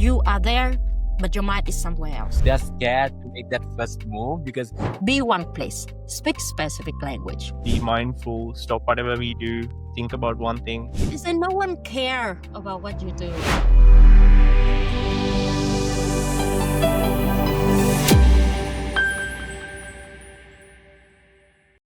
You are there, but your mind is somewhere else. They're scared to make that first move because Be one place. Speak specific language. Be mindful, stop whatever we do, think about one thing. Is that no one care about what you do.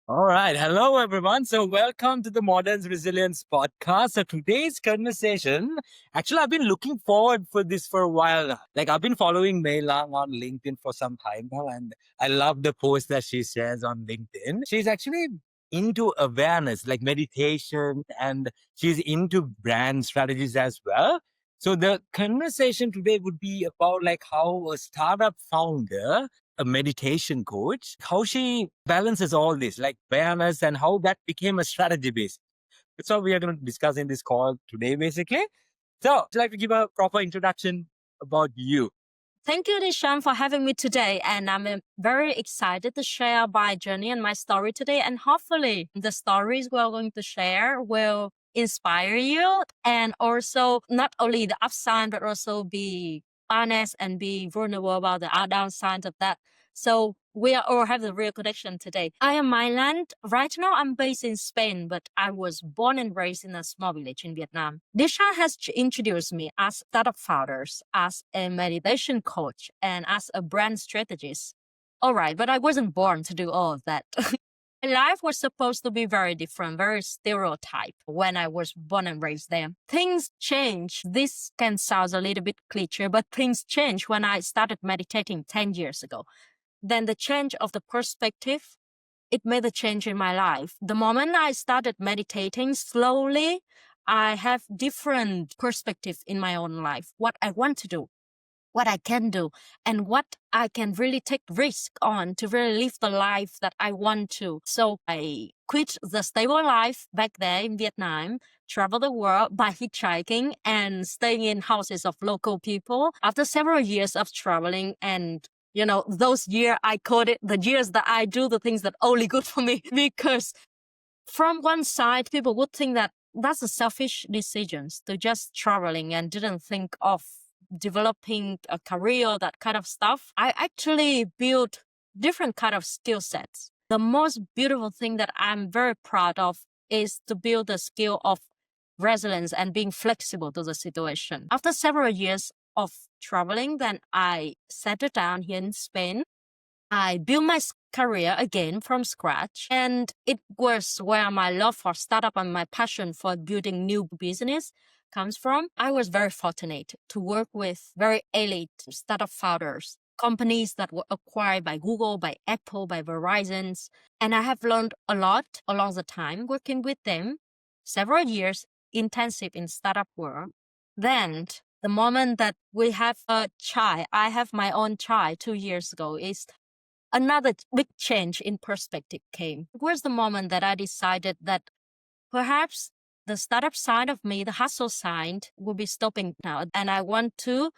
All right. Hello, everyone. So welcome to the Modern Resilience podcast. So today's conversation, actually, I've been looking forward for this for a while now. Like I've been following Mai-Lan on LinkedIn for some time now, and I love the posts that she shares on LinkedIn. She's actually into awareness, like meditation, and she's into brand strategies as well. So the conversation today would be about like how a startup founder, a meditation coach, how she balances all this, like awareness and how that became a strategy base. That's what we are going to discuss in this call today, basically. So I'd like to give a proper introduction about you. Thank you, Nishan, for having me today. And I'm very excited to share my journey and my story today. And hopefully the stories we're going to share will inspire you. And also not only the upside, but also be honest and be vulnerable about the downside of that. So we all have the real connection today. I am Mai-Lan. Right now, I'm based in Spain, but I was born and raised in a small village in Vietnam. Disha has introduced me as startup founders, as a meditation coach, and as a brand strategist. All right, but I wasn't born to do all of that. My life was supposed to be very different, very stereotype when I was born and raised there. Things change. This can sound a little bit cliche, but things changed when I started meditating 10 years ago. Then the change of the perspective, it made a change in my life. The moment I started meditating slowly, I have different perspective in my own life, what I want to do, what I can do, and what I can really take risk on to really live the life that I want to. So I quit the stable life back there in Vietnam, travel the world by hitchhiking and staying in houses of local people. After several years of traveling and those years I call it the years that I do the things that only good for me, because from one side, people would think that that's a selfish decisions to just traveling and didn't think of developing a career, that kind of stuff. I actually built different kind of skill sets. The most beautiful thing that I'm very proud of is to build the skill of resilience and being flexible to the situation. After several years of traveling, then I settled down here in Spain. I built my career again from scratch, and it was where my love for startup and my passion for building new business comes from. I was very fortunate to work with very elite startup founders, companies that were acquired by Google, by Apple, by Verizon, and I have learned a lot along the time working with them. Several years intensive in startup world. Then the moment that we have a child, I have my own child 2 years ago, is another big change in perspective came. It was the moment that I decided that perhaps the startup side of me, the hustle side, will be stopping now. And I want to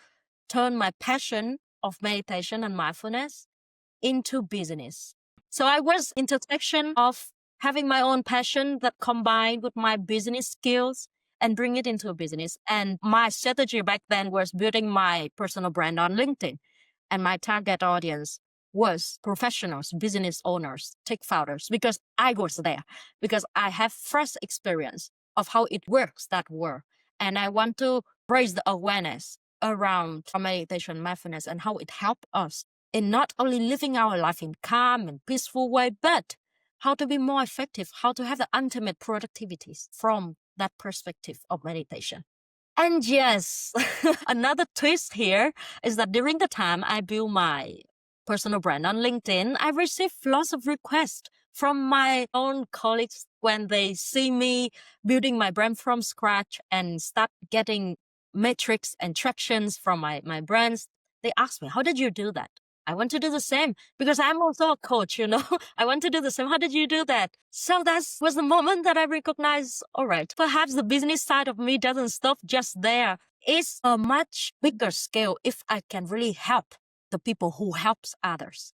turn my passion of meditation and mindfulness into business. So I was intersection of having my own passion that combined with my business skills and bring it into a business. And my strategy back then was building my personal brand on LinkedIn. And my target audience was professionals, business owners, tech founders, because I was there, because I have fresh experience of how it works, that world. And I want to raise the awareness around meditation, mindfulness, and how it helps us in not only living our life in calm and peaceful way, but how to be more effective, how to have the ultimate productivity from that perspective of meditation. And yes, another twist here is that during the time I built my personal brand on LinkedIn, I received lots of requests from my own colleagues when they see me building my brand from scratch and start getting metrics and tractions from my brands. They ask me, how did you do that? I want to do the same because I'm also a coach, I want to do the same. How did you do that? So that was the moment that I recognized, all right, perhaps the business side of me doesn't stop just there. It's a much bigger scale if I can really help the people who helps others.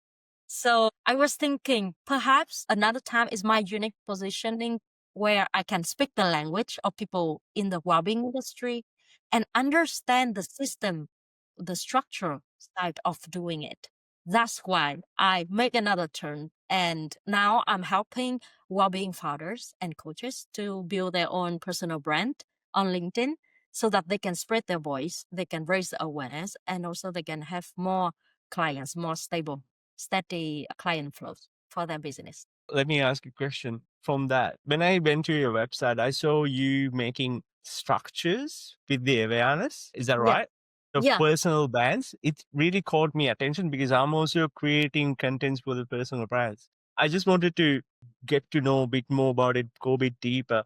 So I was thinking perhaps another time is my unique positioning where I can speak the language of people in the well-being industry and understand the system the structure side of doing it. That's why I make another turn. And now I'm helping well-being fathers and coaches to build their own personal brand on LinkedIn so that they can spread their voice, they can raise the awareness, and also they can have more clients, more stable, steady client flows for their business. Let me ask you a question from that. When I went to your website, I saw you making structures with the awareness. Is that Yeah. right? Of Yeah. personal brands. It really caught me attention because I'm also creating contents for the personal brands. I just wanted to get to know a bit more about it, go a bit deeper.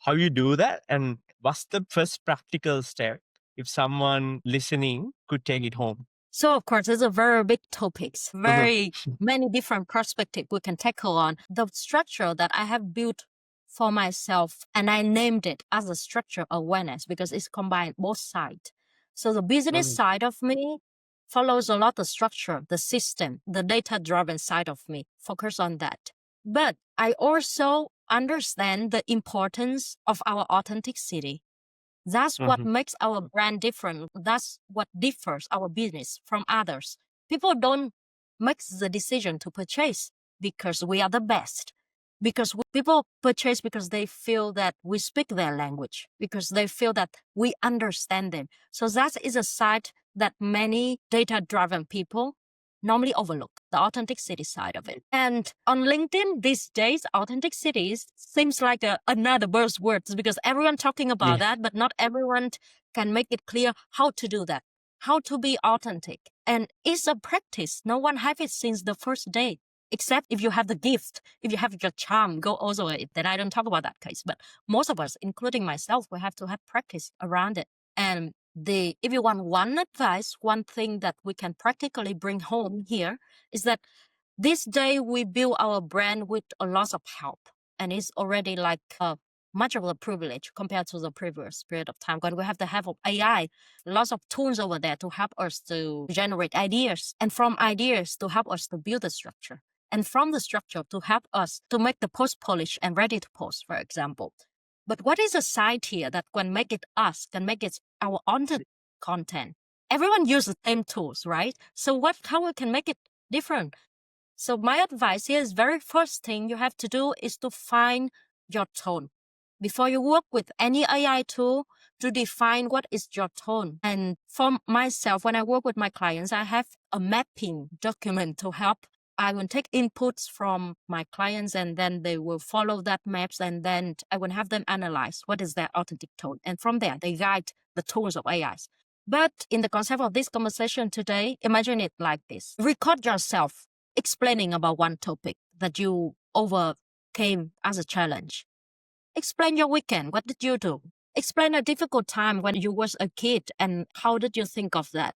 How you do that, and what's the first practical step if someone listening could take it home? So, of course, it's a very big topic, Mhm. very many different perspectives we can tackle on. The structure that I have built for myself, and I named it as a structure awareness because it's combined both sides. So the business Mhm. side of me follows a lot of structure, the system, the data-driven side of me, focus on that. But I also understand the importance of our authenticity. That's what Mhm. makes our brand different. That's what differs our business from others. People don't make the decision to purchase because we are the best. Because people purchase because they feel that we speak their language, because they feel that we understand them. So that is a side that many data-driven people normally overlook, the authenticity side of it. And on LinkedIn these days, authenticity seems like another buzzword because everyone talking about Yeah. that, but not everyone can make it clear how to do that, how to be authentic. And it's a practice. No one have it since the first day, except if you have the gift, if you have your charm, go also it. Then I don't talk about that case. But most of us, including myself, we have to have practice around it. And if you want one advice, one thing that we can practically bring home here is that this day we build our brand with a lot of help, and it's already like much of a privilege compared to the previous period of time when we have the help of AI, lots of tools over there to help us to generate ideas, and from ideas to help us to build the structure, and from the structure to help us to make the post polish and ready to post, for example. But what is a side here that can make it us, can make it our own content? Everyone uses the same tools, right? So how we can make it different? So my advice here is very first thing you have to do is to find your tone. Before you work with any AI tool, to define what is your tone. And for myself, when I work with my clients, I have a mapping document to help. I will take inputs from my clients and then they will follow that maps, and then I will have them analyze what is their authentic tone. And from there, they guide the tools of AIs. But in the concept of this conversation today, imagine it like this. Record yourself explaining about one topic that you overcame as a challenge. Explain your weekend. What did you do? Explain a difficult time when you was a kid and how did you think of that?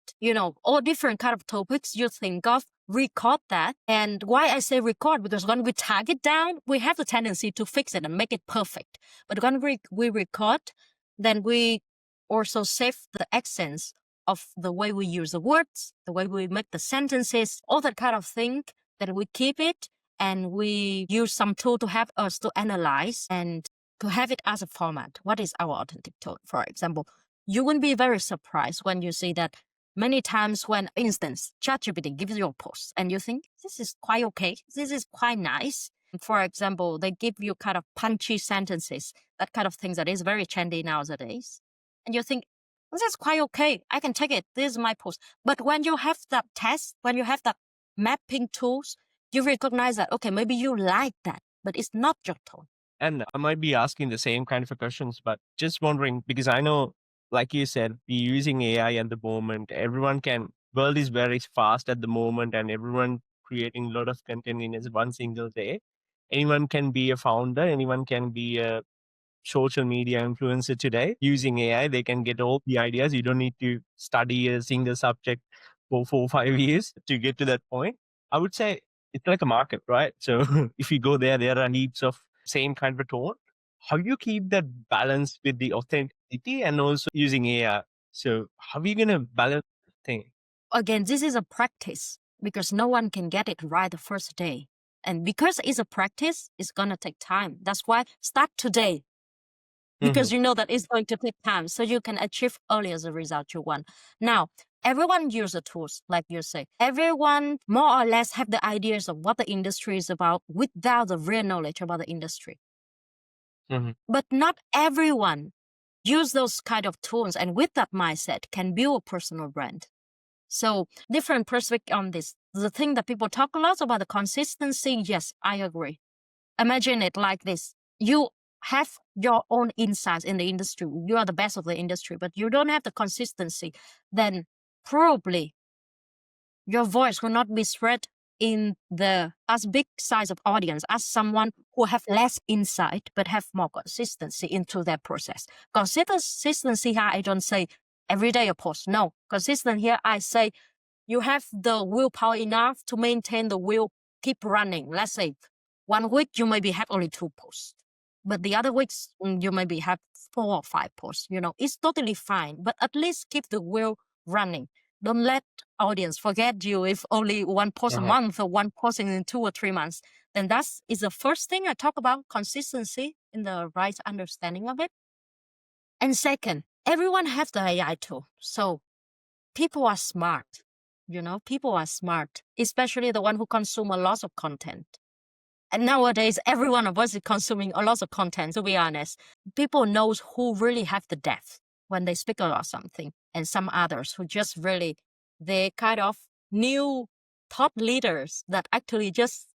All different kind of topics you think of, record that. And why I say record, because when we tag it down, we have the tendency to fix it and make it perfect. But when we record, then we also save the accents of the way we use the words, the way we make the sentences, all that kind of thing, that we keep it and we use some tool to help us to analyze and to have it as a format. What is our authentic tone? For example, you will be very surprised when you see that many times when, for instance, ChatGPT gives you a post and you think, this is quite okay, this is quite nice. For example, they give you kind of punchy sentences, that kind of things that is very trendy nowadays. And you think, this is quite okay, I can take it, this is my post. But when you have that test, when you have that mapping tools, you recognize that, okay, maybe you like that, but it's not your tone. And I might be asking the same kind of questions, but just wondering, because I know, like you said, we're using AI at the moment. World is very fast at the moment, and everyone creating a lot of content in one single day. Anyone can be a founder, anyone can be a social media influencer today using AI. They can get all the ideas. You don't need to study a single subject for 4 or 5 years to get to that point. I would say it's like a market, right? So if you go there are heaps of same kind of tone. How do you keep that balance with the authenticity and also using AI? So how are you going to balance the thing? Again, this is a practice because no one can get it right the first day. And because it's a practice, it's going to take time. That's why start today, because you know that it's going to take time so you can achieve earlier the result you want. Now, everyone uses tools, like you say. Everyone more or less have the ideas of what the industry is about without the real knowledge about the industry. But not everyone use those kind of tools, and with that mindset can build a personal brand. So different perspective on this. The thing that people talk a lot about the consistency, yes, I agree. Imagine it like this. You have your own insights in the industry. You are the best of the industry, but you don't have the consistency. Then probably your voice will not be spread in the as big size of audience as someone who have less insight but have more consistency into their process. Consistency here, I don't say every day a post. No, consistent here, I say you have the willpower enough to maintain the will, keep running. Let's say 1 week you maybe have only 2 posts, but the other weeks you maybe have 4 or 5 posts. It's totally fine, but at least keep the will running. Don't let audience forget you if only 1 post a month or 1 posting in 2 or 3 months. Then that is the first thing I talk about, consistency in the right understanding of it. And second, everyone has the AI tool. So people are smart. People are smart, especially the one who consume a lot of content. And nowadays, every one of us is consuming a lot of content, to be honest. People knows who really have the depth when they speak about something, and some others who just really, they kind of new thought leaders that actually just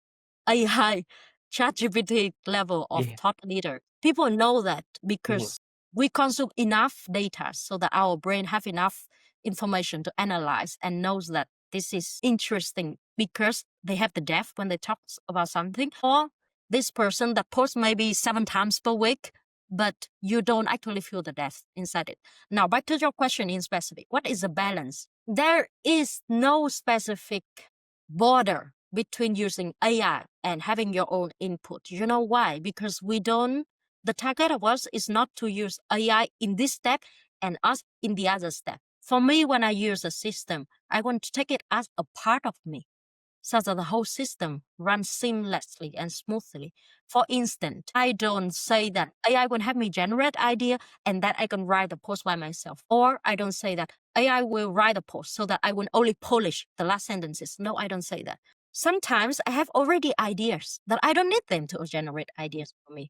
AI, ChatGPT level of thought leader. People know that because we consume enough data so that our brain have enough information to analyze and knows that this is interesting because they have the depth when they talk about something. Or this person that posts maybe 7 times per week, but you don't actually feel the depth inside it. Now, back to your question in specific. What is the balance? There is no specific border between using AI and having your own input. You know why? Because the target of us is not to use AI in this step and us in the other step. For me, when I use a system, I want to take it as a part of me, so that the whole system runs seamlessly and smoothly. For instance, I don't say that AI will have me generate idea and that I can write the post by myself. Or I don't say that AI will write a post so that I will only polish the last sentences. No, I don't say that. Sometimes I have already ideas that I don't need them to generate ideas for me.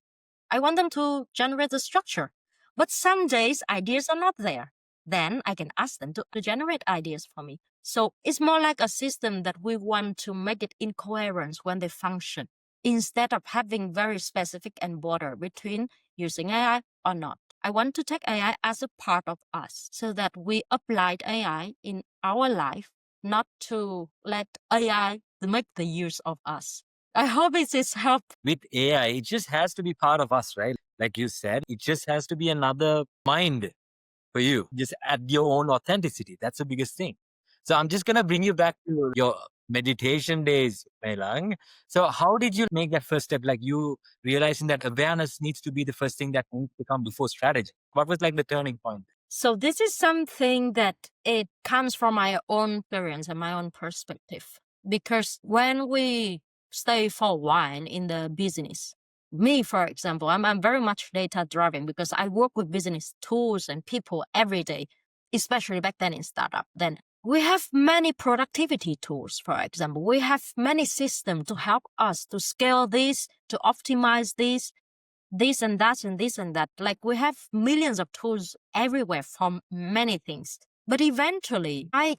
I want them to generate the structure. But some days ideas are not there. Then I can ask them to generate ideas for me. So it's more like a system that we want to make it in coherence when they function, instead of having very specific and border between using AI or not. I want to take AI as a part of us so that we apply AI in our life, not to let AI make the use of us. I hope it is help. With AI, it just has to be part of us, right? Like you said, it just has to be another mind for you. Just add your own authenticity. That's the biggest thing. So I'm just going to bring you back to your meditation days, Mai-Lan. So how did you make that first step? Like you realizing that awareness needs to be the first thing that needs to come before strategy. What was like the turning point? So this is something that it comes from my own experience and my own perspective. Because when we stay for a while in the business, me, for example, I'm very much data driven because I work with business tools and people every day, especially back then in startup. Then we have many productivity tools, for example. We have many systems to help us to scale this, to optimize this and that and this and that. Like we have millions of tools everywhere from many things. But eventually I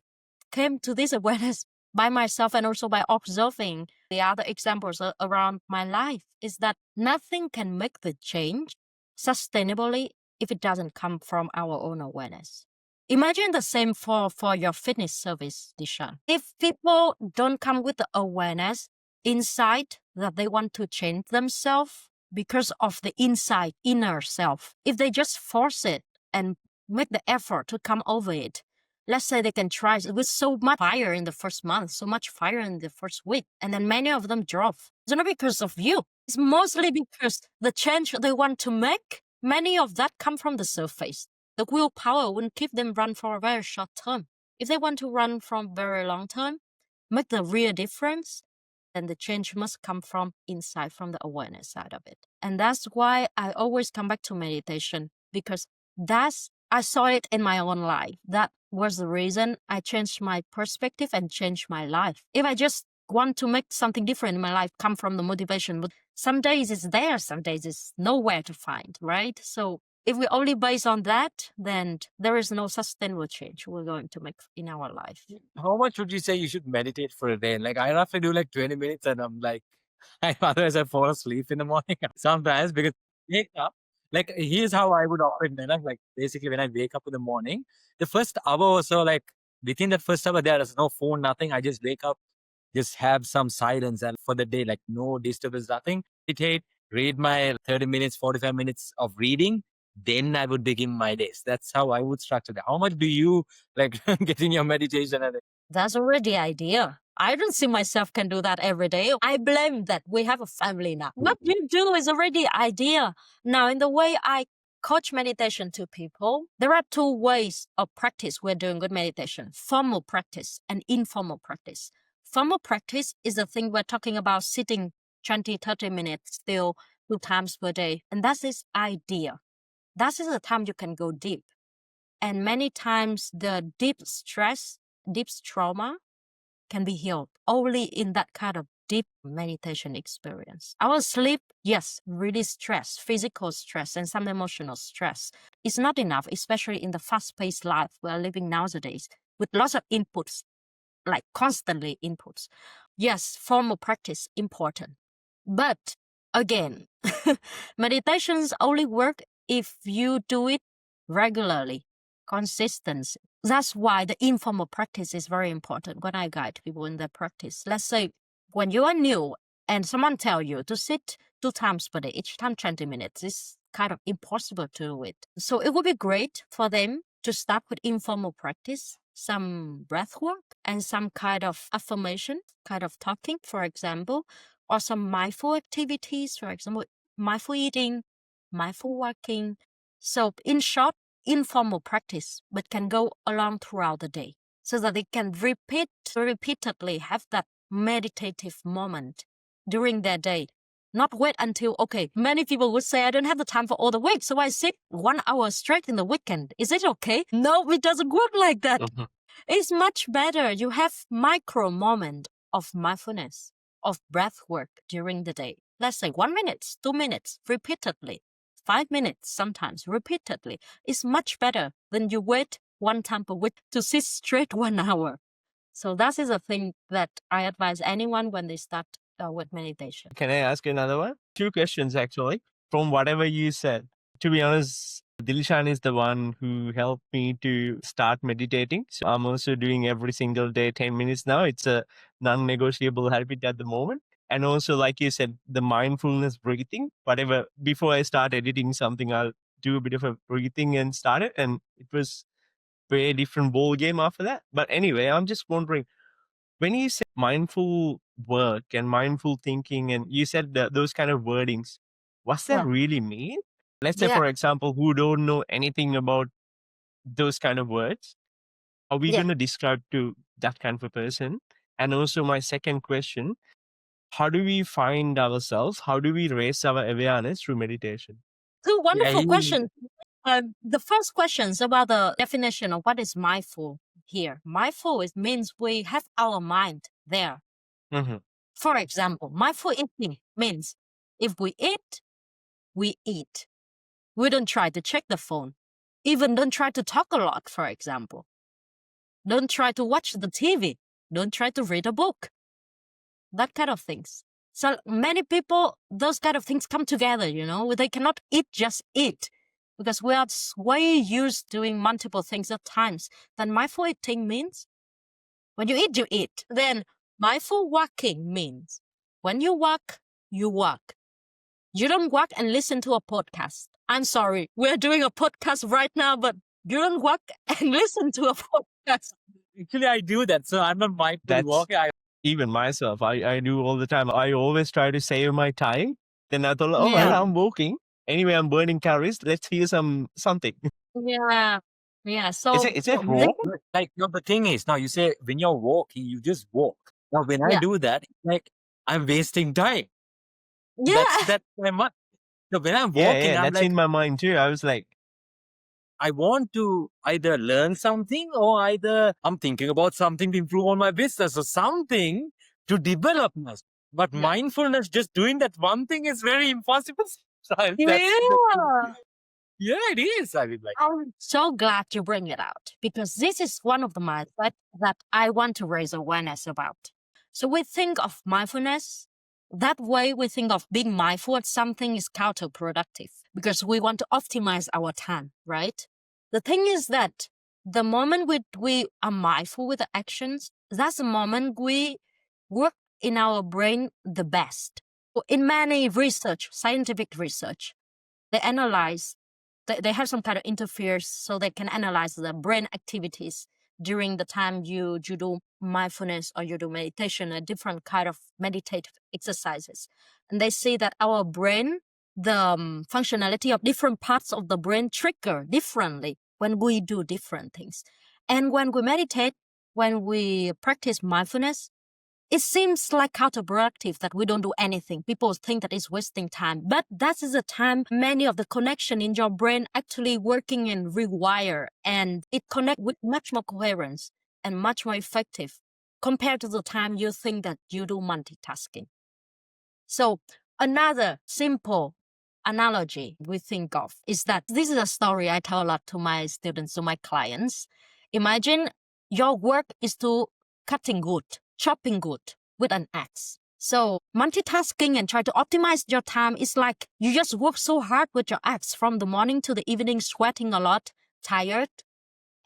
came to this awareness by myself and also by observing the other examples around my life, is that nothing can make the change sustainably if it doesn't come from our own awareness. Imagine the same for your fitness service, Dishan. If people don't come with the awareness, insight that they want to change themselves because of the inside, inner self, if they just force it and make the effort to come over it, let's say they can try with so much fire in the first month, so much fire in the first week, and then many of them drop. It's not because of you. It's mostly because the change they want to make, many of that come from the surface. The willpower wouldn't keep them run for a very short term. If they want to run from very long term, make the real difference, then the change must come from inside, from the awareness side of it. And that's why I always come back to meditation, because that's I saw it in my own life. That was the reason I changed my perspective and changed my life. If I just want to make something different in my life, come from the motivation, but some days it's there, some days it's nowhere to find, right? So if we only base on that, then there is no sustainable change we're going to make in our life. How much would you say you should meditate for a day? Like I roughly do like 20 minutes and I'm like, otherwise I fall asleep in the morning sometimes because I wake up. Like here's how I would operate, man. Like basically when I wake up in the morning, the first hour or so, like within that first hour, there is no phone, nothing. I just wake up, just have some silence and for the day, like no disturbance, nothing. Meditate, read my 30 minutes, 45 minutes of reading. Then I would begin my days. That's how I would structure that. How much do you like get in your meditation? That's already idea. I don't see myself can do that every day. I blame that we have a family now. What you do is already idea. Now, in the way I coach meditation to people, there are two ways of practice we're doing good meditation: formal practice and informal practice. Formal practice is the thing we're talking about, sitting 20, 30 minutes still 2 times per day. And that's this idea. That is the time you can go deep. And many times the deep stress, deep trauma can be healed only in that kind of deep meditation experience. Our sleep, yes, really stress, physical stress and some emotional stress. It's not enough, especially in the fast-paced life we're living nowadays with lots of inputs, like constantly inputs. Yes, formal practice important. But again, meditations only work if you do it regularly, consistency. That's why the informal practice is very important when I guide people in their practice. Let's say when you are new and someone tell you to sit 2 times per day, each time 20 minutes, it's kind of impossible to do it. So it would be great for them to start with informal practice, some breath work and some kind of affirmation, kind of talking, for example, or some mindful activities, for example, mindful eating, mindful walking. So in short, informal practice, but can go along throughout the day so that they can repeatedly have that meditative moment during their day. Not wait until, okay, many people would say, I don't have the time for all the week, so I sit 1 hour straight in the weekend. Is it okay? No, it doesn't work like that. It's much better. You have micro moment of mindfulness, of breath work during the day. Let's say 1 minute, 2 minutes, repeatedly. 5 minutes sometimes, repeatedly. It's much better than you wait 1 time per week to sit straight 1 hour. So that is a thing that I advise anyone when they start with meditation. Can I ask another one? 2 questions actually. From whatever you said, to be honest, Dilishan is the one who helped me to start meditating. So I'm also doing every single day 10 minutes now. It's a non-negotiable habit at the moment. And also, like you said, the mindfulness breathing, whatever, before I start editing something, I'll do a bit of a breathing and start it. And it was a very different ball game after that. But anyway, I'm just wondering, when you say mindful work and mindful thinking, and you said those kind of wordings, what's that really mean? Let's say, for example, who don't know anything about those kind of words, are we going to describe to that kind of a person? And also my second question, how do we find ourselves? How do we raise our awareness through meditation? Two wonderful questions. The first question is about the definition of what is mindful here. Mindful means we have our mind there. For example, mindful eating means if we eat, we eat. We don't try to check the phone. Even don't try to talk a lot, for example. Don't try to watch the TV. Don't try to read a book. That kind of things. So many people, those kind of things come together, you know. They cannot eat, just eat. Because we are way used doing multiple things at times. Then mindful eating means when you eat, you eat. Then mindful walking means when you walk, you walk. You don't walk and listen to a podcast. I'm sorry, we're doing a podcast right now, but you don't walk and listen to a podcast. Actually, I do that. So I'm not mindful walking. Even myself, I do all the time. I always try to save my time. Then I thought, oh, well, I'm walking. Anyway, I'm burning calories. Let's hear something. Yeah. So is it wrong? Like the thing is, now you say when you're walking, you just walk. Now when I do that, like I'm wasting time. Yeah. That's my mind. So when I'm walking, I'm that's like, in my mind too. I was like, I want to either learn something or either I'm thinking about something to improve on my business or something to develop myself. But Yeah. mindfulness, just doing that one thing is very impossible. Sometimes. Yeah, it is. I mean, like, I'm so glad you bring it out because this is one of the mindset that I want to raise awareness about. So we think of mindfulness that way. We think of being mindful of something is counterproductive because we want to optimize our time, right? The thing is that the moment we are mindful with the actions, that's the moment we work in our brain the best. In many research, scientific research, they analyze, they have some kind of interface so they can analyze the brain activities during the time you do mindfulness or you do meditation, a different kind of meditative exercises. And they see that our brain, the functionality of different parts of the brain trigger differently when we do different things. And when we meditate, when we practice mindfulness, it seems like counterproductive that we don't do anything. People think that it's wasting time, but that is the time many of the connection in your brain actually working and rewire, and it connect with much more coherence and much more effective compared to the time you think that you do multitasking. So another simple analogy we think of is that this is a story I tell a lot to my students, to my clients. Imagine your work is to cutting wood, chopping wood with an axe. So multitasking and try to optimize your time is like you just work so hard with your axe from the morning to the evening, sweating a lot, tired,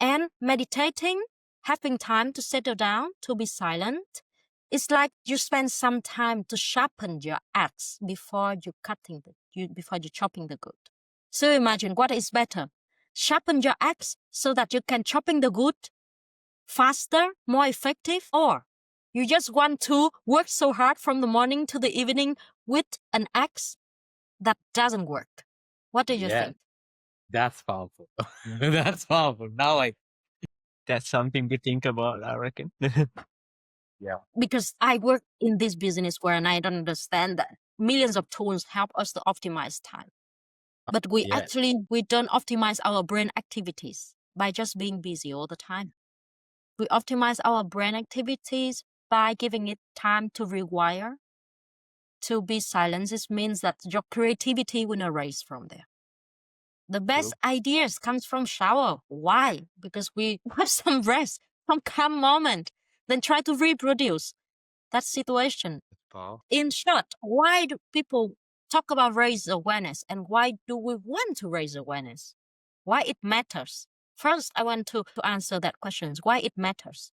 and meditating, having time to settle down, to be silent. It's like you spend some time to sharpen your axe before you before you chopping the wood. So imagine what is better: sharpen your axe so that you can chopping the wood faster, more effective, or you just want to work so hard from the morning to the evening with an axe that doesn't work. What do you yeah, think? that's powerful. That's powerful. Now That's something to think about, I reckon. yeah. Because I work in this business where and I don't understand that millions of tools help us to optimize time. But we Yeah. don't optimize our brain activities by just being busy all the time. We optimize our brain activities by giving it time to rewire, to be silent. This means that your creativity will erase from there. The best ideas comes from shower. Why? Because we have some rest, some calm moment, then try to reproduce that situation. Wow. In short, why do people talk about raise awareness and why do we want to raise awareness? Why it matters? First, I want to answer that question: why it matters.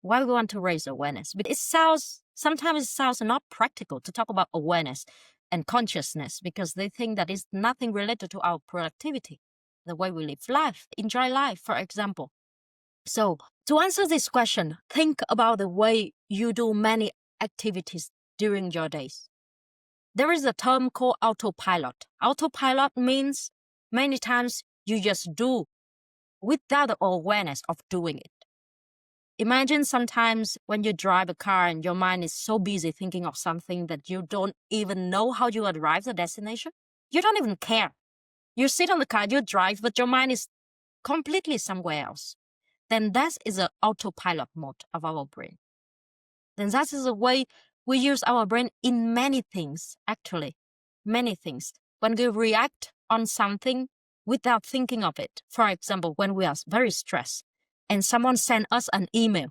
Why we want to raise awareness? Because sometimes it sounds not practical to talk about awareness and consciousness because they think that it's nothing related to our productivity, the way we live life, enjoy life, for example. So to answer this question, think about the way you do many activities during your days. There is a term called autopilot. Autopilot means many times you just do without the awareness of doing it. Imagine sometimes when you drive a car and your mind is so busy thinking of something that you don't even know how you arrive at the destination. You don't even care. You sit on the car, you drive, but your mind is completely somewhere else. Then that is an autopilot mode of our brain. Then that is a way we use our brain in many things, actually, many things. When we react on something without thinking of it, for example, when we are very stressed and someone sends us an email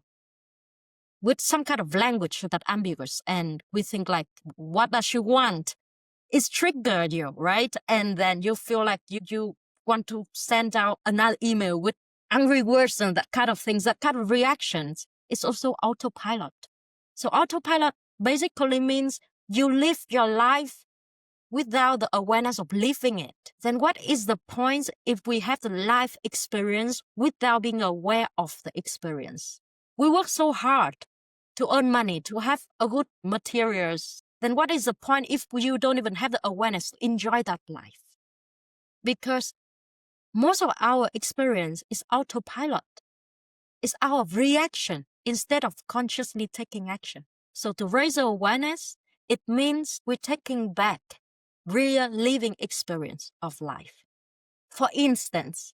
with some kind of language that ambiguous, and we think like, what does she want? It's triggered you, right? And then you feel like you want to send out another email with angry words and that kind of things, that kind of reactions. It's also autopilot. So autopilot basically means you live your life without the awareness of living it. Then what is the point if we have the life experience without being aware of the experience? We work so hard to earn money, to have a good materials. Then what is the point if you don't even have the awareness to enjoy that life? Because most of our experience is autopilot. It's our reaction instead of consciously taking action. So to raise awareness, it means we're taking back real living experience of life. For instance,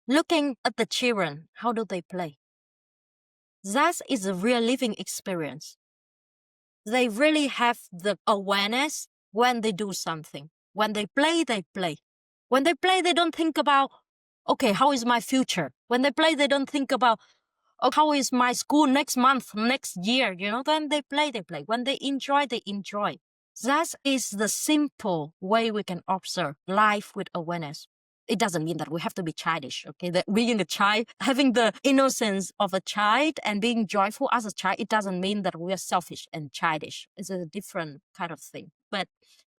looking at the children, how do they play? That is a real living experience. They really have the awareness when they do something. When they play, they play. When they play, they don't think about, okay, how is my future? When they play, they don't think about, oh, how is my school next month, next year? When they play, they play. When they enjoy, they enjoy. That is the simple way we can observe life with awareness. It doesn't mean that we have to be childish, okay? That being a child, having the innocence of a child and being joyful as a child, it doesn't mean that we are selfish and childish. It's a different kind of thing. But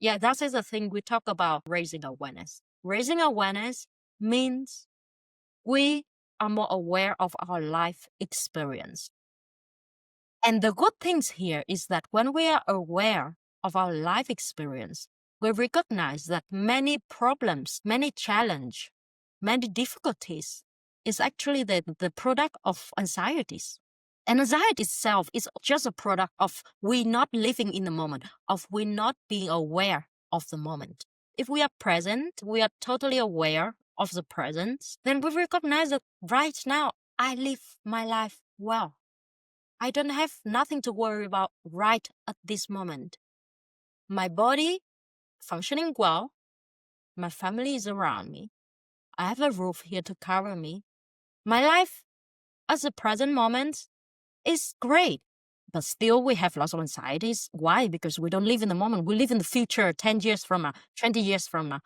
yeah, that is the thing we talk about raising awareness. Raising awareness means we are more aware of our life experience. And the good things here is that when we are aware of our life experience, we recognize that many problems, many challenges, many difficulties is actually the product of anxieties. And anxiety itself is just a product of we not living in the moment, of we not being aware of the moment. If we are present, we are totally aware of the present, then we recognize that right now I live my life well. I don't have nothing to worry about right at this moment. My body functioning well. My family is around me. I have a roof here to cover me. My life at the present moment is great. But still, we have lots of anxieties. Why? Because we don't live in the moment. We live in the future 10 years from now, 20 years from now.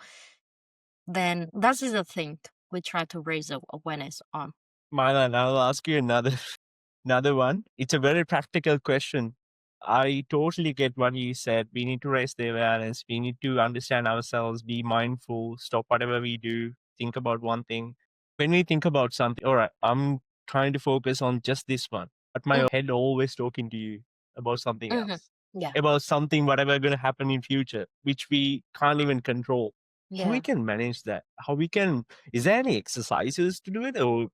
Then that is the thing we try to raise awareness on. Mai-Lan, I'll ask you another one. It's a very practical question. I totally get what you said. We need to raise the awareness. We need to understand ourselves, be mindful, stop whatever we do, think about one thing. When we think about something, all right, I'm trying to focus on just this one, but my head always talking to you about something else, Yeah. about something, whatever going to happen in future, which we can't even control. How we Yeah. can manage that? Is there any exercises to do it? Or,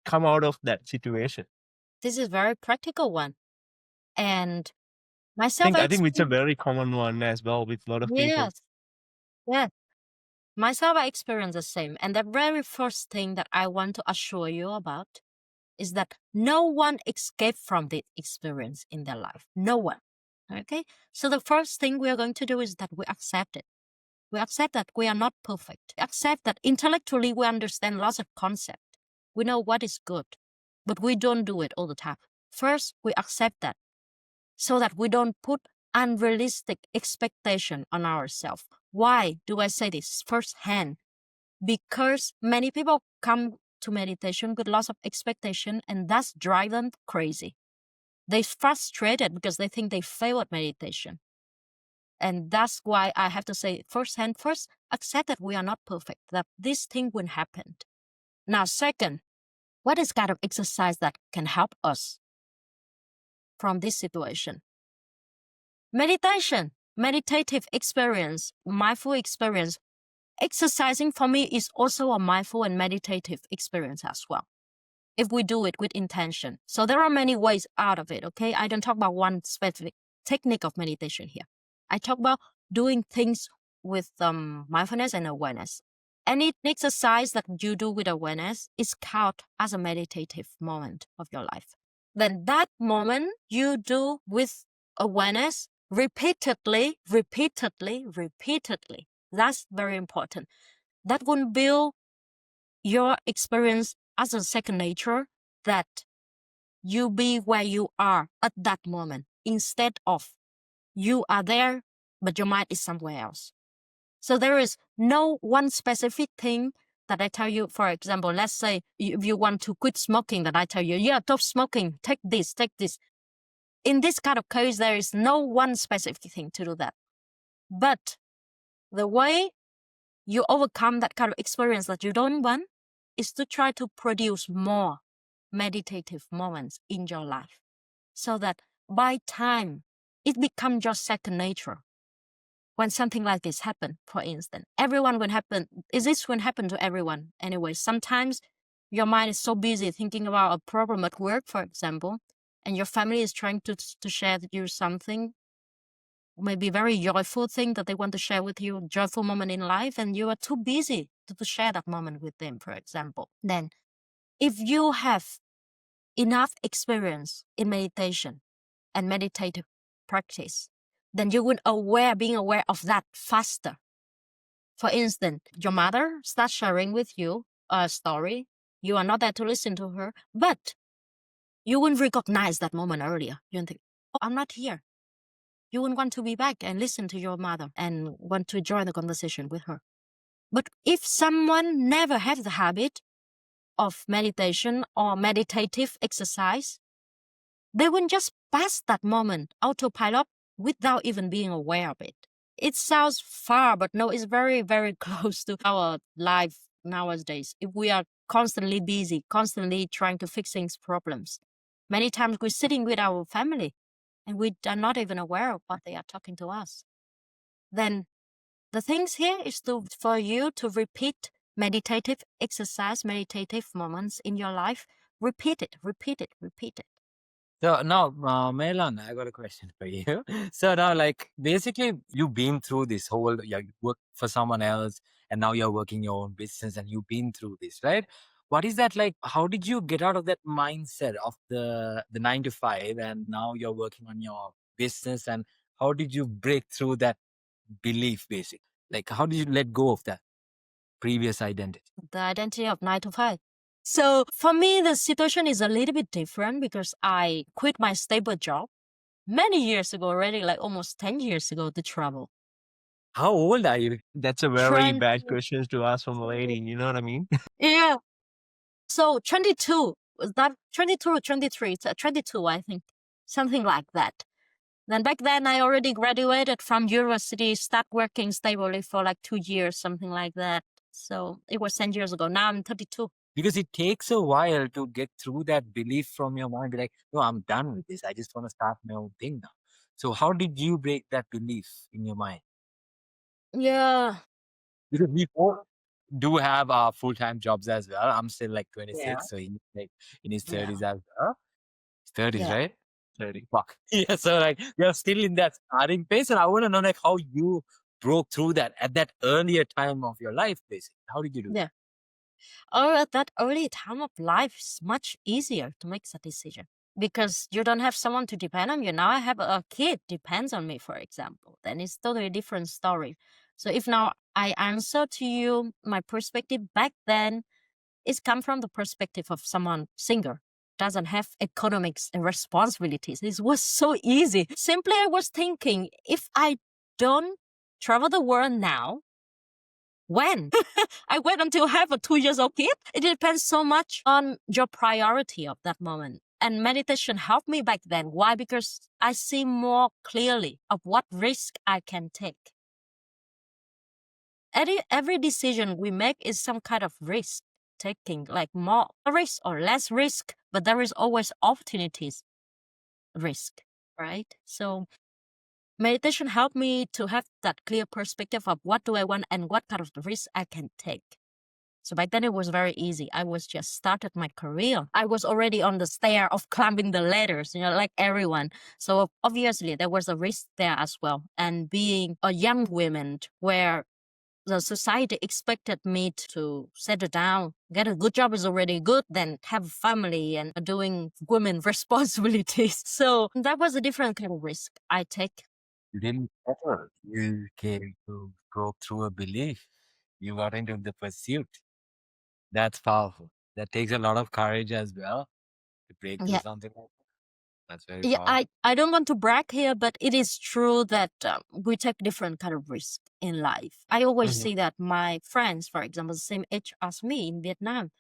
come out of that situation? This is a very practical one. And I myself, think it's a very common one as well with a lot of people. yes. Yeah. Myself, I experience the same. And the very first thing that I want to assure you about is that no one escaped from the experience in their life. No one. Okay? So the first thing we are going to do is that we accept it. We accept that we are not perfect. Accept that intellectually we understand lots of concepts. We know what is good, but we don't do it all the time. First, we accept that so that we don't put unrealistic expectation on ourselves. Why do I say this firsthand? Because many people come to meditation with lots of expectation, and that's drive them crazy. They're frustrated because they think they fail at meditation. And that's why I have to say firsthand, first, accept that we are not perfect, that this thing will happen. Now, second, what is kind of exercise that can help us from this situation? Meditation, meditative experience, mindful experience. Exercising for me is also a mindful and meditative experience as well, if we do it with intention. So there are many ways out of it, okay? I don't talk about one specific technique of meditation here. I talk about doing things with mindfulness and awareness. Any exercise that you do with awareness is count as a meditative moment of your life. Then that moment you do with awareness repeatedly. That's very important. That will build your experience as a second nature, that you be where you are at that moment instead of you are there, but your mind is somewhere else. So there is no one specific thing that I tell you. For example, let's say if you want to quit smoking, that I tell you, yeah, stop smoking, take this. In this kind of case, there is no one specific thing to do that. But the way you overcome that kind of experience that you don't want is to try to produce more meditative moments in your life, so that by time it becomes your second nature. When something like this happen, for instance, this will happen to everyone anyway. Sometimes your mind is so busy thinking about a problem at work, for example, and your family is trying to share with you something, maybe very joyful thing that they want to share with you, joyful moment in life, and you are too busy to share that moment with them, for example. Then if you have enough experience in meditation and meditative practice, then you would being aware of that faster. For instance, your mother starts sharing with you a story. You are not there to listen to her, but you wouldn't recognize that moment earlier. You wouldn't think, oh, I'm not here. You wouldn't want to be back and listen to your mother and want to join the conversation with her. But if someone never had the habit of meditation or meditative exercise, they will just pass that moment, autopilot, without even being aware of it. It sounds far, but no, it's very, very close to our life nowadays. If we are constantly busy, constantly trying to fix things, problems, many times we're sitting with our family and we are not even aware of what they are talking to us. Then the things here is for you to repeat meditative exercise, meditative moments in your life. Repeat it, repeat it, repeat it. So now, Mai-Lan, I got a question for you. So now, like, basically, you've been through this whole, you work for someone else, and now you're working your own business, and you've been through this, right? What is that like? How did you get out of that mindset of the 9 to 5, and now you're working on your business, and how did you break through that belief, basically? Like, how did you let go of that previous identity? The identity of 9 to 5. So for me, the situation is a little bit different because I quit my stable job many years ago already, like almost 10 years ago, to travel. How old are you? That's a very bad 20 question to ask from a lady. You know what I mean? Yeah. So 22, was that 22 or 23? It's 22, I think. Something like that. Then back then, I already graduated from university, start working stably for like 2 years, something like that. So it was 10 years ago. Now I'm 32. Because it takes a while to get through that belief from your mind. Be like, no, I'm done with this. I just want to start my own thing now. So how did you break that belief in your mind? Yeah. Because we all do have our full-time jobs as well. I'm still like Yeah. 26, so he's like in his Yeah. 30s as well. His 30s, Yeah. right? 30. Fuck. Yeah, so like you're still in that starting phase, and I want to know like how you broke through that at that earlier time of your life, basically. How did you do that? Yeah. Or at that early time of life, it's much easier to make that decision because you don't have someone to depend on you. Now I have a kid depends on me, for example. Then it's totally different story. So if now I answer to you, my perspective back then, it's come from the perspective of someone single, doesn't have economics and responsibilities. It was so easy. Simply, I was thinking, if I don't travel the world now, when? I wait until I have a 2 years old kid. It depends so much on your priority of that moment. And meditation helped me back then. Why? Because I see more clearly of what risk I can take. Every decision we make is some kind of risk taking, like more risk or less risk, but there is always opportunities risk, right? So meditation helped me to have that clear perspective of what do I want and what kind of risk I can take. So back then it was very easy. I was just started my career. I was already on the stair of climbing the ladders, like everyone. So obviously there was a risk there as well. And being a young woman where the society expected me to settle down, get a good job is already good, then have a family and doing women responsibilities. So that was a different kind of risk I take. You didn't settle. You came to broke through a belief. You got into the pursuit. That's powerful. That takes a lot of courage as well to break through Yeah. something like that. That's very Yeah, powerful. I don't want to brag here, but it is true that we take different kind of risk in life. I always Mhm. see that my friends, for example, the same age as me in Vietnam,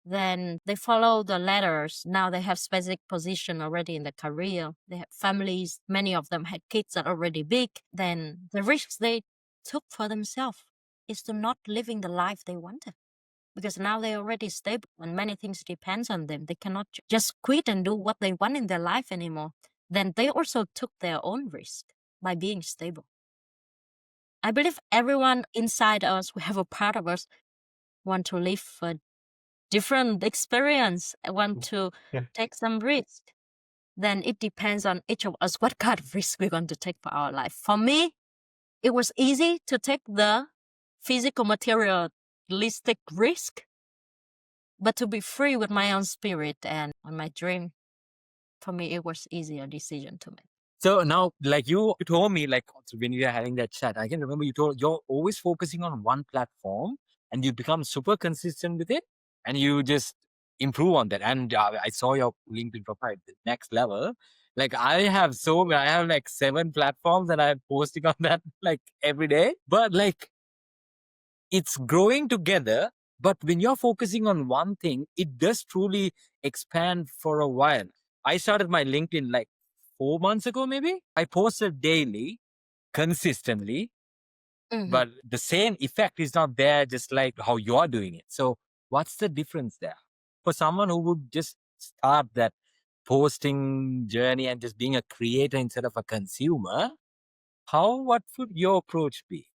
then they follow the ladders. Now they have specific position already in the career. They have families. Many of them had kids that are already big. Then the risks they took for themselves is to not living the life they wanted. Because now they're already stable and many things depends on them. They cannot just quit and do what they want in their life anymore. Then they also took their own risk by being stable. I believe everyone inside us, we have a part of us, want to live a different experience, want to Yeah. take some risk. then it depends on each of us what kind of risk we're going to take for our life. For me, it was easy to take the physical materialistic risk, but to be free with my own spirit and my dream, for me, it was easier decision to make. So now, like you told me, like when we were having that chat, I can remember you told you're always focusing on one platform and you become super consistent with it and you just improve on that. And I saw your LinkedIn profile, the next level. Like I have like 7 platforms and I'm posting on that like every day. But like it's growing together. But when you're focusing on one thing, it does truly expand for a while. I started my LinkedIn like 4 months ago, maybe. I posted daily, consistently, but the same effect is not there just like how you're doing it. So what's the difference there? For someone who would just start that posting journey and just being a creator instead of a consumer, what would your approach be?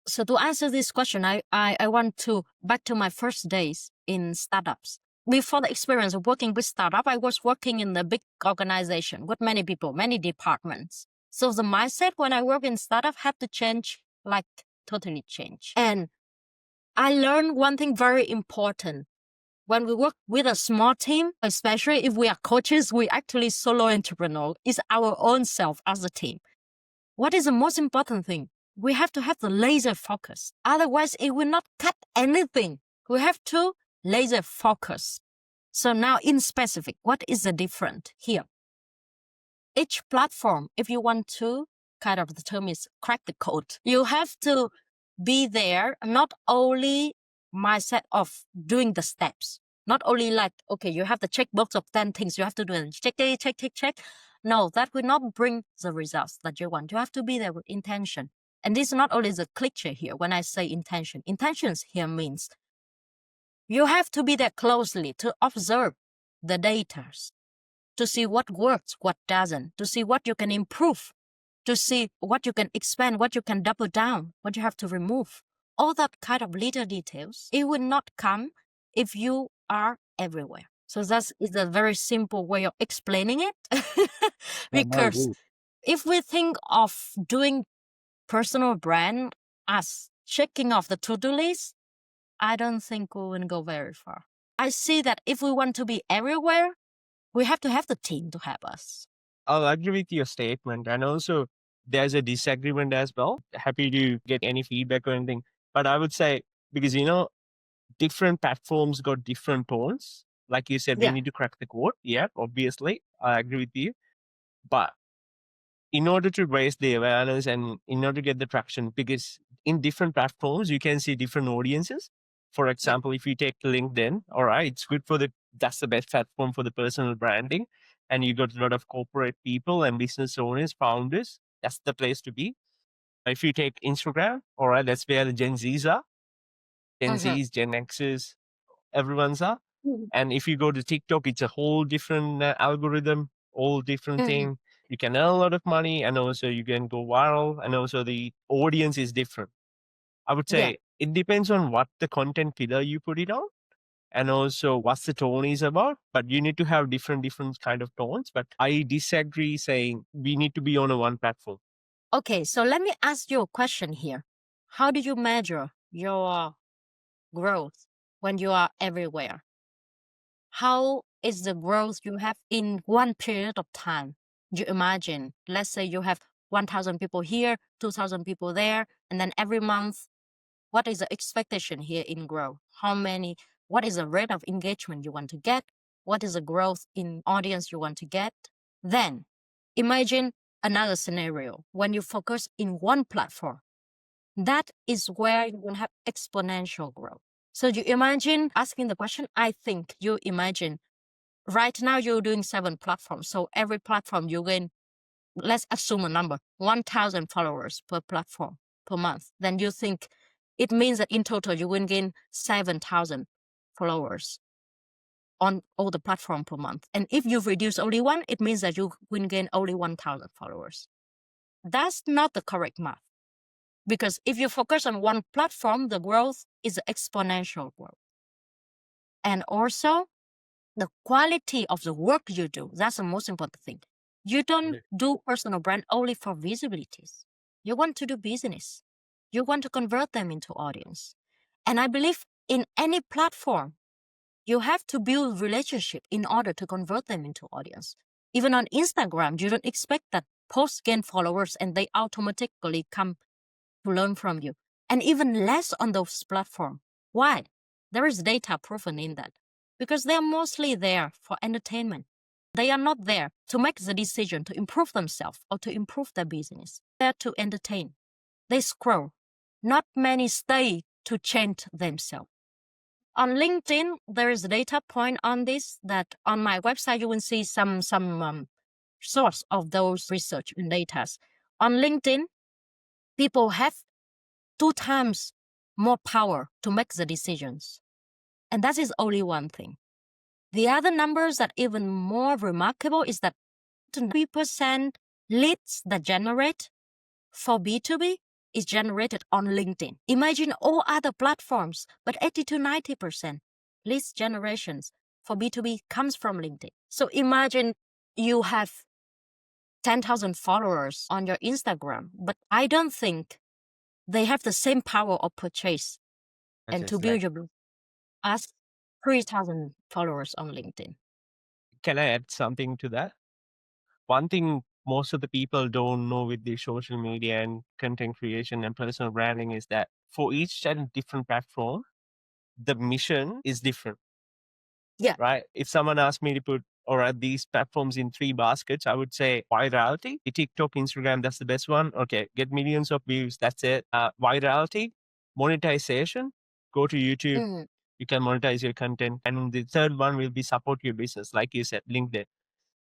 So to answer this question, I want to back to my first days in startups. Before the experience of working with startup, I was working in a big organization with many people, many departments. So the mindset when I work in startup had to change, like totally change. And I learned one thing very important. When we work with a small team, especially if we are coaches, we actually solo entrepreneur. It's our own self as a team. What is the most important thing? We have to have the laser focus. Otherwise, it will not cut anything. We have to laser focus. So now in specific, what is the difference here? Each platform, if you want to, kind of the term is crack the code. You have to be there, not only mindset of doing the steps, not only like, okay, you have the checkbox of 10 things you have to do and check. No, that will not bring the results that you want. You have to be there with intention. And this is not only the cliche here when I say intention. Intentions here means you have to be there closely to observe the data, to see what works, what doesn't, to see what you can improve, to see what you can expand, what you can double down, what you have to remove. All that kind of little details, it will not come if you are everywhere. So that is a very simple way of explaining it. Because if we think of doing personal brand as checking off the to-do list, I don't think we will go very far. I see that if we want to be everywhere, we have to have the team to help us. I'll agree with your statement. And also, there's a disagreement as well. Happy to get any feedback or anything. But I would say, because, different platforms got different tones. Like you said, we need to crack the code. Yeah, obviously. I agree with you. But in order to raise the awareness and in order to get the traction, because in different platforms, you can see different audiences. For example, if you take LinkedIn, all right, it's good that's the best platform for the personal branding. And you got a lot of corporate people and business owners, founders. That's the place to be. If you take Instagram, all right, that's where the Gen Zs are. Gen Zs, Gen Xs, everyone's are. And if you go to TikTok, it's a whole different algorithm, all different thing. You can earn a lot of money and also you can go viral and also the audience is different. I would say it depends on what the content pillar you put it on and also what's the tone is about, but you need to have different kind of tones. But I disagree saying we need to be on a one platform. Okay, so let me ask you a question here. How do you measure your growth when you are everywhere? How is the growth you have in one period of time? You imagine, let's say you have 1,000 people here, 2,000 people there, and then every month, what is the expectation here in growth? What is the rate of engagement you want to get? What is the growth in audience you want to get? Then imagine another scenario when you focus in one platform. That is where you will have exponential growth. So you imagine asking the question, I think you imagine right now you're doing 7 platforms. So every platform you gain, let's assume a number, 1,000 followers per platform per month. Then you think it means that in total you will gain 7,000 followers on all the platform per month. And if you reduce only one, it means that you will gain only 1,000 followers. That's not the correct math. Because if you focus on one platform, the growth is exponential growth. And also, the quality of the work you do. That's the most important thing. You don't do personal brand only for visibilities. You want to do business. You want to convert them into audience. And I believe in any platform, you have to build relationship in order to convert them into audience. Even on Instagram, you don't expect that posts gain followers and they automatically come to learn from you. And even less on those platforms. Why? There is data proven in that. Because they are mostly there for entertainment. They are not there to make the decision to improve themselves or to improve their business. They're to entertain. They scroll. Not many stay to change themselves. On LinkedIn, there is a data point on this that on my website, you will see some source of those research and data. On LinkedIn, people have 2 times more power to make the decisions. And that is only one thing. The other numbers that even more remarkable is that 3% leads that generate for B2B is generated on LinkedIn. Imagine all other platforms, but 80 to 90% leads generations for B2B comes from LinkedIn. So imagine you have 10,000 followers on your Instagram, but I don't think they have the same power of purchase and to build your business as 3,000 followers on LinkedIn. Can I add something to that? One thing most of the people don't know with the social media and content creation and personal branding is that for each and different platform, the mission is different. Yeah. Right? If someone asked me to put all right, these platforms in 3 baskets, I would say virality, TikTok, Instagram, that's the best one. Okay, get millions of views, that's it. Virality, monetization, go to YouTube, you can monetize your content. And the third one will be support your business, like you said, LinkedIn.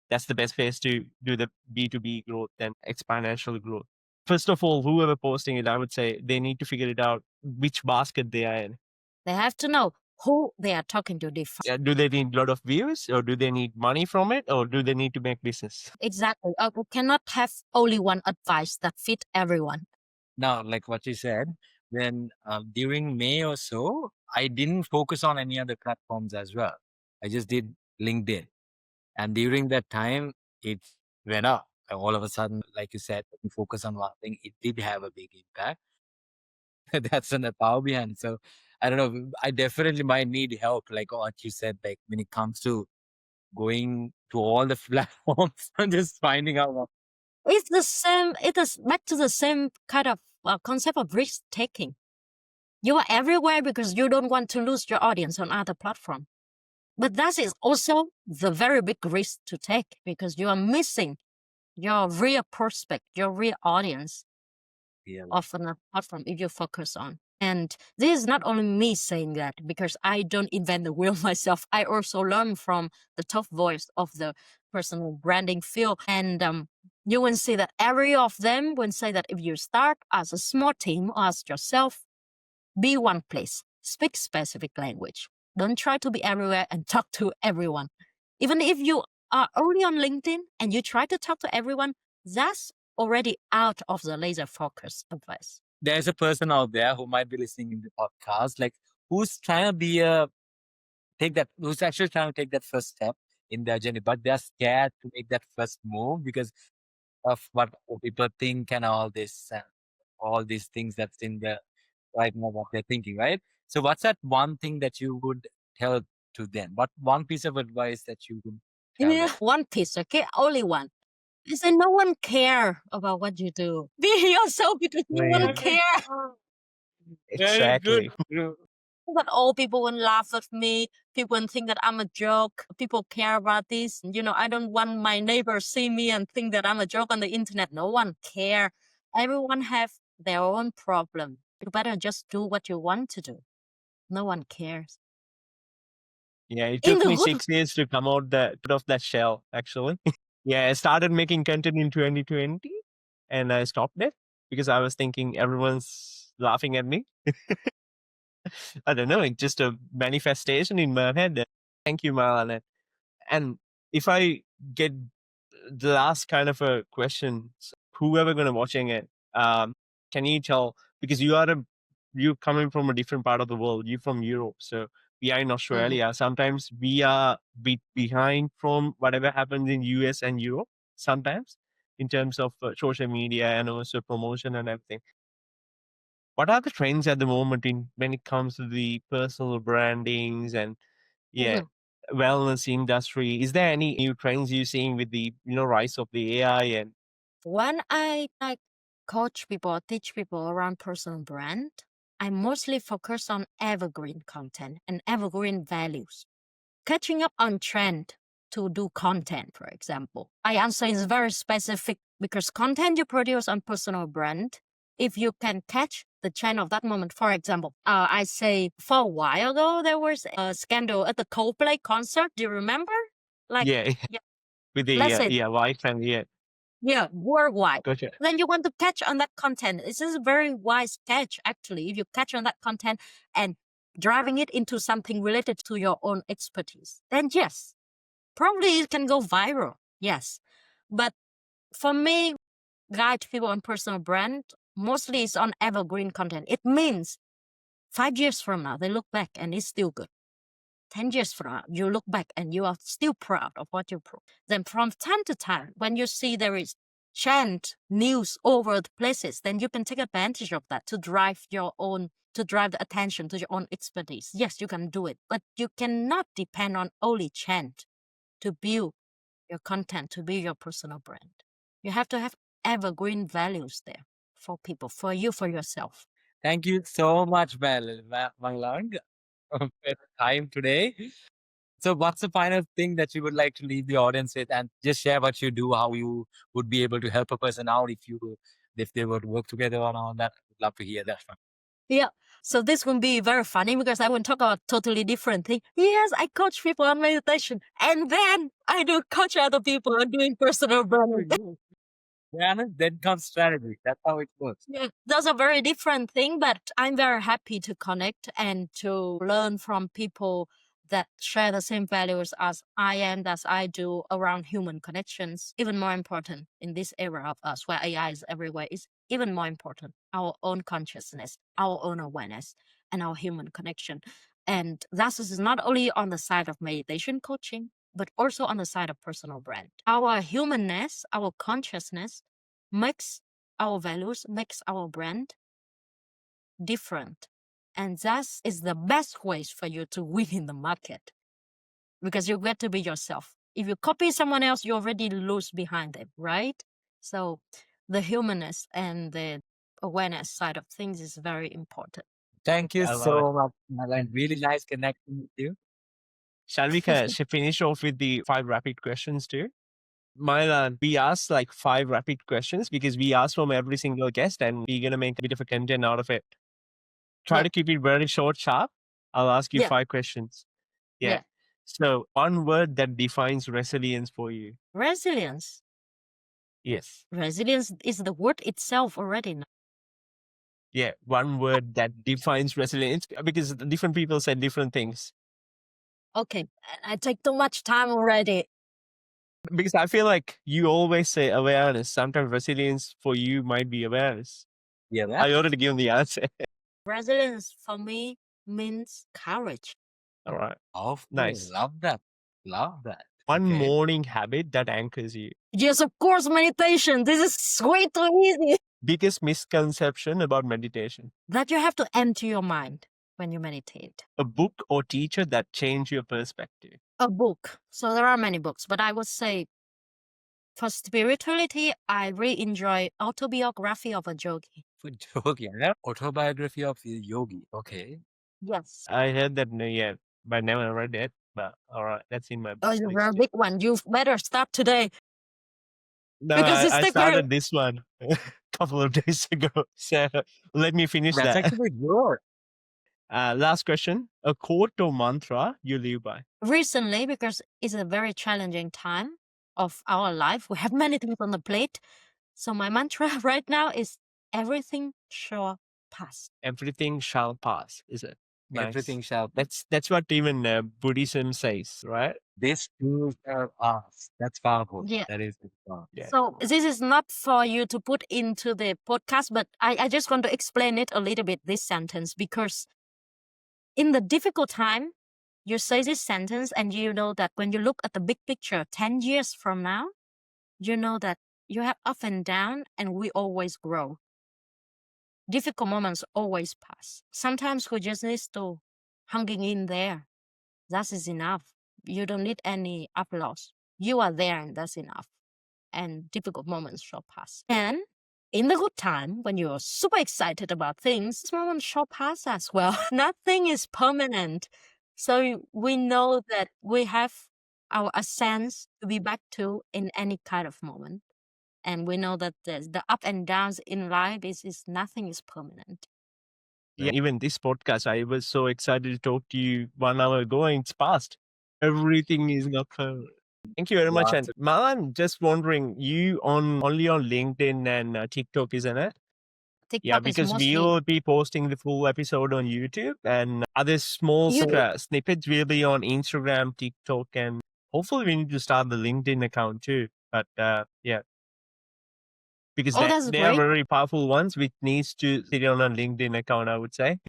That's the best place to do the B2B growth and exponential growth. First of all, whoever posting it, I would say they need to figure it out which basket they are in. They have to know who they are talking to. Do they need a lot of views, or do they need money from it, or do they need to make business? Exactly. We cannot have only one advice that fit everyone. Now, like what you said, when during May or so, I didn't focus on any other platforms as well. I just did LinkedIn. And during that time, it went up. All of a sudden, like you said, when you focus on one thing, it did have a big impact. That's an power behind. So I don't know. I definitely might need help, like what you said, like when it comes to going to all the platforms and just finding out what. It's the same. It is back to the same kind of concept of risk taking. You are everywhere because you don't want to lose your audience on other platforms. But that is also the very big risk to take because you are missing your real prospect, your real audience of a platform if you focus on. And this is not only me saying that because I don't invent the wheel myself. I also learn from the top voice of the personal branding field. And you will see that every of them will say that if you start as a small team or as yourself, be one place, speak specific language. Don't try to be everywhere and talk to everyone. Even if you are only on LinkedIn and you try to talk to everyone, that's already out of the laser focus advice. There's a person out there who might be listening in the podcast, like who's trying to be who's actually trying to take that first step in their journey, but they're scared to make that first move because of what people think and all these things that's in the right now what they're thinking, right? So what's that one thing that you would tell to them? What one piece of advice that you would tell them? One piece, okay? Only one. I say no one care about what you do. Be yourself because no one care. Exactly. But all people will laugh at me. People will think that I'm a joke. People care about this. I don't want my neighbors see me and think that I'm a joke on the internet. No one care. Everyone have their own problem. You better just do what you want to do. No one cares. Yeah, it took me 6 years to come out of that shell, actually. Yeah, I started making content in 2020 and I stopped it because I was thinking everyone's laughing at me. I don't know, it's just a manifestation in my head. Thank you, Mai-Lan. And if I get the last kind of a question, whoever gonna watching it, can you tell, because you coming from a different part of the world, you're from Europe, so we are in Australia. Sometimes we are behind from whatever happens in US and Europe. Sometimes in terms of social media and also promotion and everything. What are the trends at the moment in when it comes to the personal brandings and Mhm. wellness industry? Is there any new trends you're seeing with the rise of the AI and When I coach people, teach people around personal brand, I mostly focus on evergreen content and evergreen values. Catching up on trend to do content, for example. I answer is very specific because content you produce on personal brand, if you can catch the trend of that moment. For example, I say for a while ago, there was a scandal at the Coldplay concert. Do you remember? Like, yeah yeah, with the let's say, wife and yeah, worldwide. gotcha. Then you want to catch on that content. This is a very wise catch, actually. If you catch on that content and driving it into something related to your own expertise, then yes, probably it can go viral. Yes. But for me, guide people on personal brand, mostly it's on evergreen content. It means 5 years from now, they look back and it's still good. 10 years from now, you look back and you are still proud of what you proved. Then from time to time, when you see there is chant news over the places, then you can take advantage of that to drive the attention to your own expertise. Yes, you can do it, but you cannot depend on only chant to build your content, to build your personal brand. You have to have evergreen values there for people, for you, for yourself. Thank you so much, Mai-Lan, for your time today. So what's the final thing that you would like to leave the audience with, and just share what you do, how you would be able to help a person out if they were to work together on all that? I'd love to hear that from Yeah. So this will be very funny because I will talk about totally different thing. Yes, I coach people on meditation, and then I do coach other people on doing personal branding. you. Yeah, and then comes strategy. That's how it works. Yeah, those are very different thing, but I'm very happy to connect and to learn from people that share the same values as I am, as I do around human connections. Even more important in this era of us where AI is everywhere is even more important. Our own consciousness, our own awareness, and our human connection. And that is not only on the side of meditation coaching, but also on the side of personal brand. Our humanness, our consciousness makes our values, makes our brand different. And that is the best ways for you to win in the market because you get to be yourself. If you copy someone else, you already lose behind them, right? So the humanness and the awareness side of things is very important. Thank you I love it. so much, Mai-Lan. Really nice connecting with you. Shall we finish off with the 5 rapid questions too? Mai-Lan, we asked like 5 rapid questions because we asked from every single guest and we're going to make a bit of a content out of it. Try Yeah. to keep it very short, sharp. I'll ask you Yeah. 5 questions. Yeah. So, one word that defines resilience for you. Resilience. Yes. Resilience is the word itself already. Yeah. One word that defines resilience because different people said different things. Okay. I take too much time already. Because I feel like you always say awareness. Sometimes resilience for you might be awareness. Yeah, I already given the answer. Resilience for me means courage. All right. of Nice. course. Love that. Love that. One Okay. morning habit that anchors you. Yes, of course, meditation. This is way too easy. Biggest misconception about meditation. That you have to empty your mind when you meditate. A book or teacher that changed your perspective. A book. So there are many books, but I would say for spirituality, I really enjoy Autobiography of a Yogi. For yogi, yeah? Autobiography of a yogi. Okay. Yes. I heard that, yeah, but I never read it. But all right, that's in my Oh, you're a list very too. big one. You better start today No, because it's I the very started this one a couple of days ago. So let me finish That's that. actually good. Last question. A quote or mantra you live by. recently because it's a very challenging time of our life. We have many things on the plate. So my mantra right now is everything shall pass. Everything shall pass, is it? Nice. Everything shall That's what even Buddhism says, right? this too shall pass. That's powerful. Yeah. That is powerful. Yeah. So this is not for you to put into the podcast, but I just want to explain it a little bit, this sentence, because in the difficult time, You say this sentence and you know that when you look at the big picture 10 years from now, you know that you have up and down and we always grow. Difficult moments always pass. Sometimes we just need to hanging in there. That is enough. You don't need any applause. You are there and that's enough. And difficult moments shall pass. And in the good time, when you're super excited about things, this moment shall pass as well. Nothing is permanent. So we know that we have our ascents to be back to in any kind of moment. And we know that the up and downs in life is nothing is permanent. Yeah, even this podcast, I was so excited to talk to you 1 hour ago and it's past. Everything is not permanent. Thank you very much. And Mai-Lan, just wondering, you only on LinkedIn and TikTok, isn't it? Yeah, TikTok is because mostly we'll be posting the full episode on YouTube and other small snippets will be on Instagram, TikTok, and hopefully we need to start the LinkedIn account too. But yeah, because that's they are great. very powerful ones, which needs to sit on a LinkedIn account, I would say.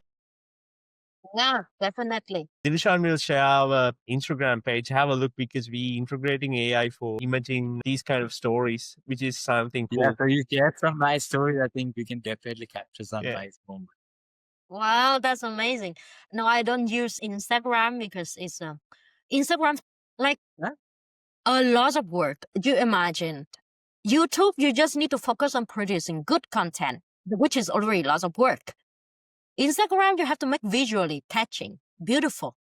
Yeah, definitely. Dilishan will share our Instagram page. Have a look because we integrating AI for imaging these kind of stories, which is something cool. Yeah, so you get from my story, I think we can definitely capture some nice moments. Wow, that's amazing. No, I don't use Instagram because it's Instagram like a lot of work. You imagine YouTube, you just need to focus on producing good content, which is already lots of work. Instagram, you have to make visually catching, beautiful.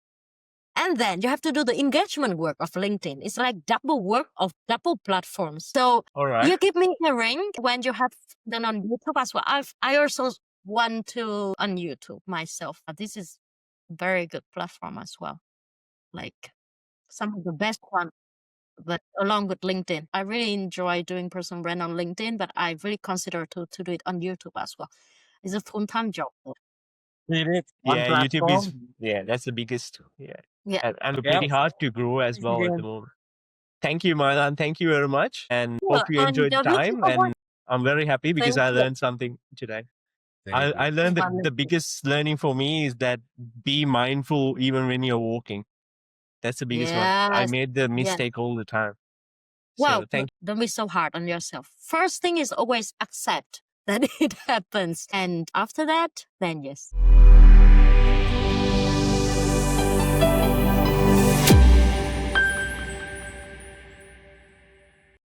And then you have to do the engagement work of LinkedIn. It's like double work of double platforms. So All right. you give me a ring when you have done on YouTube as well. I also want to on YouTube myself. This is very good platform as well. Like some of the best one, but along with LinkedIn. I really enjoy doing personal brand on LinkedIn, but I really consider to do it on YouTube as well. It's a full-time job. It is one Yeah, YouTube is platform. that's the biggest. Yeah, Yeah. and pretty hard to grow as well at the moment. Thank you, Mai-Lan. Thank you very much, and hope you enjoyed the time. And I'm very happy because I learned something today. I learned that the biggest learning for me is that be mindful even when you're walking. That's the biggest one. I made the mistake all the time. Well, So don't be so hard on yourself. First thing is always accept that it happens. And after that, then yes.